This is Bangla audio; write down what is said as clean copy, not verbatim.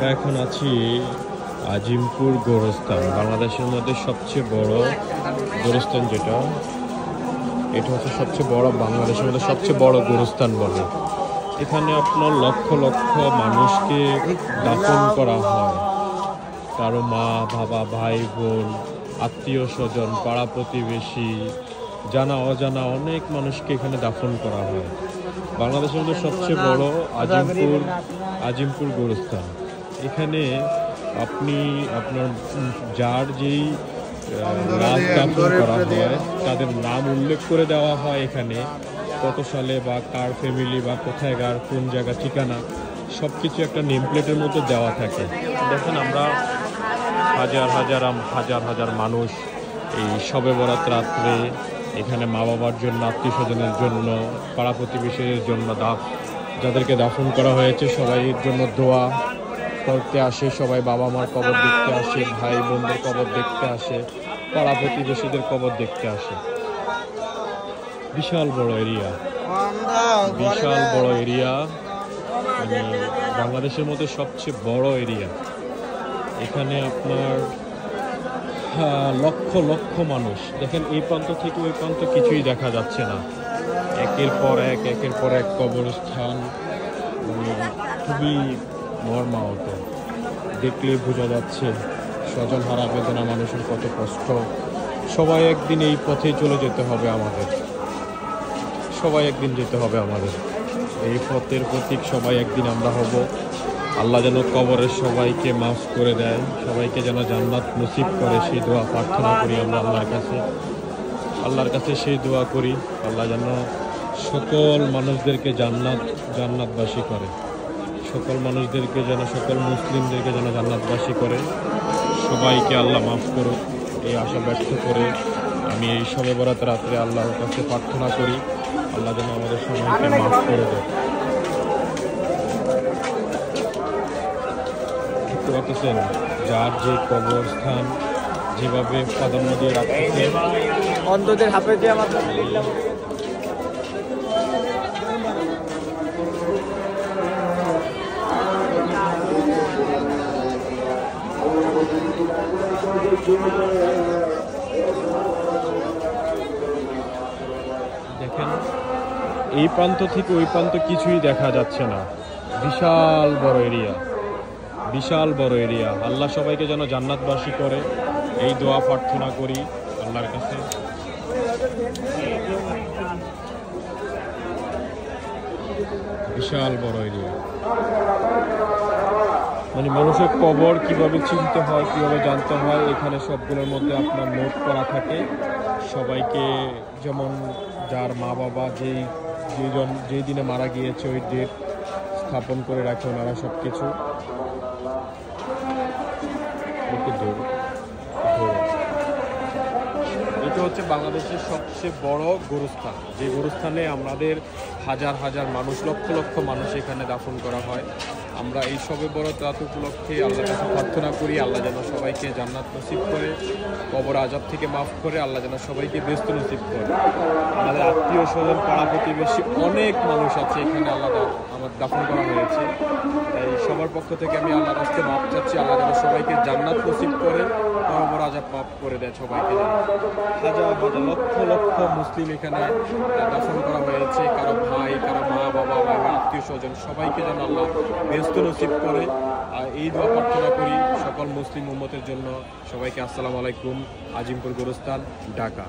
এখন আছি আজিমপুর গোরস্থান, বাংলাদেশের মধ্যে সবচেয়ে বড় গোরস্থান এটা হচ্ছে সবচেয়ে বড়, বাংলাদেশের মধ্যে সবচেয়ে বড় গোরস্থান বলে। এখানে আপনার লক্ষ লক্ষ মানুষকে দাফন করা হয়। কারো মা বাবা, ভাই বোন, আত্মীয় স্বজন, পাড়া প্রতিবেশী, জানা অজানা অনেক মানুষকে এখানে দাফন করা হয়। বাংলাদেশের মধ্যে সবচেয়ে বড় আজিমপুর গোরস্থান। এখানে আপনি আপনার যার যেই লাশ দাফন করা হয় তাদের নাম উল্লেখ করে দেওয়া হয় এখানে, কত সালে বা কার ফ্যামিলি বা কোথায় কার কোন জায়গা ঠিকানা সব কিছু একটা নেম প্লেটের মধ্যে দেওয়া থাকে। দেখেন আমরা হাজার হাজার মানুষ এই শবে বরাত রাত্রে এখানে মা বাবার জন্য, আত্মীয় স্বজনের জন্য, পাড়া প্রতিবেশীদের জন্য, যাদেরকে দাফন করা হয়েছে সবাইয়ের জন্য দোয়া করতে আসে। সবাই বাবা মার কবর দেখতে আসে, ভাই বোনদের কবর দেখতে আসে, পাড়া প্রতিবেশীদের কবর দেখতে আসে। বিশাল বড় এরিয়া, মানে বাংলাদেশের মধ্যে সবচেয়ে বড় এরিয়া। এখানে আপনার লক্ষ লক্ষ মানুষ। দেখেন এই প্রান্ত থেকে ওই প্রান্ত কিছুই দেখা যাচ্ছে না, একের পর এক কবরস্থান। খুবই মর্মাহত, দেখলে বোঝা যাচ্ছে স্বজন হারা বেদনা মানুষের কত কষ্ট। সবাই একদিন এই পথে চলে যেতে হবে আমাদের, এই পথের প্রতীক সবাই একদিন আমরা হব। আল্লাহ যেন কবরের সবাইকে মাফ করে দেয়, সবাইকে যেন জান্নাত নসিব করে, সেই দোয়া প্রার্থনা করি আমরা আল্লাহর কাছে সেই দোয়া করি। আল্লাহ যেন সকল মানুষদেরকে জান্নাতবাসী করে, সকল মুসলিমদেরকে যেন জান্নাতবাসী করে। সবাইকে আল্লাহ মাফ করুক, এই আশা ব্যক্ত করে আমি এই শবে বরাত রাত্রে আল্লাহর কাছে প্রার্থনা করি আল্লাহ যেন আমাদের সবাইকে মাফ করে দেয়। দেখতে পাচ্ছেন যার যে কবরস্থান যেভাবে প্রাধান্য দিয়ে রাখতেছে অন্ধদের হাফে দিয়ে আমার দেখেন এই প্রান্ত থেকে ওই প্রান্ত কিছুই দেখা যাচ্ছে না। বিশাল বড় এরিয়া। আল্লাহ সবাইকে যেন জান্নাতবাসী করে, এই দোয়া প্রার্থনা করি আল্লাহর কাছে। বিশাল বড় এরিয়া, মানে মানুষের কবর কিভাবে চিনতে হয়, কিভাবে জানতে হয়, এখানে সবগুলোর মধ্যে আপনার নোট করা থাকে। সবাইকে যেমন যার মা বাবা যেই দিনে মারা গিয়েছে ওই ডেট স্থাপন করে রাখে ওনারা সব কিছু। এটা হচ্ছে বাংলাদেশের সবচেয়ে বড় গোরস্থান, যে গোরস্থানে আমাদের হাজার হাজার মানুষ, লক্ষ লক্ষ মানুষ এখানে দাফন করা হয়। আমরা এই শবে বরাত রাত উপলক্ষে আল্লাহর কাছে প্রার্থনা করি আল্লাহ যেন সবাইকে জান্নাত নসিব করে, কবর আযাব থেকে মাফ করে, আল্লাহ যেন সবাইকে বেহেশত নসিব করে। আমাদের আত্মীয় স্বজন, পাড়া প্রতিবেশী অনেক মানুষ আছে এখানে আল্লাহ আমার দাফন করা হয়েছে। তাই সবার পক্ষ থেকে আমি আল্লাহর কাছে মাফ চাচ্ছি, আল্লাহ যেন সবাইকে জান্নাত নসিব করে, কবর আযাব মাফ করে দেয় সবাইকে। হাজার হাজার লক্ষ লক্ষ মুসলিম এখানে দাফন করা হয়েছে, কারো ভাই, কারো মা বাবা, আত্মীয় স্বজন সবাইকে যেন আল্লাহ বেহেশত নসিব করে। এই দোয়া প্রার্থনা করি সকল মুসলিম উম্মতের জন্য। সবাইকে আসসালামু আলাইকুম। আজিমপুর গোরস্থান, ঢাকা।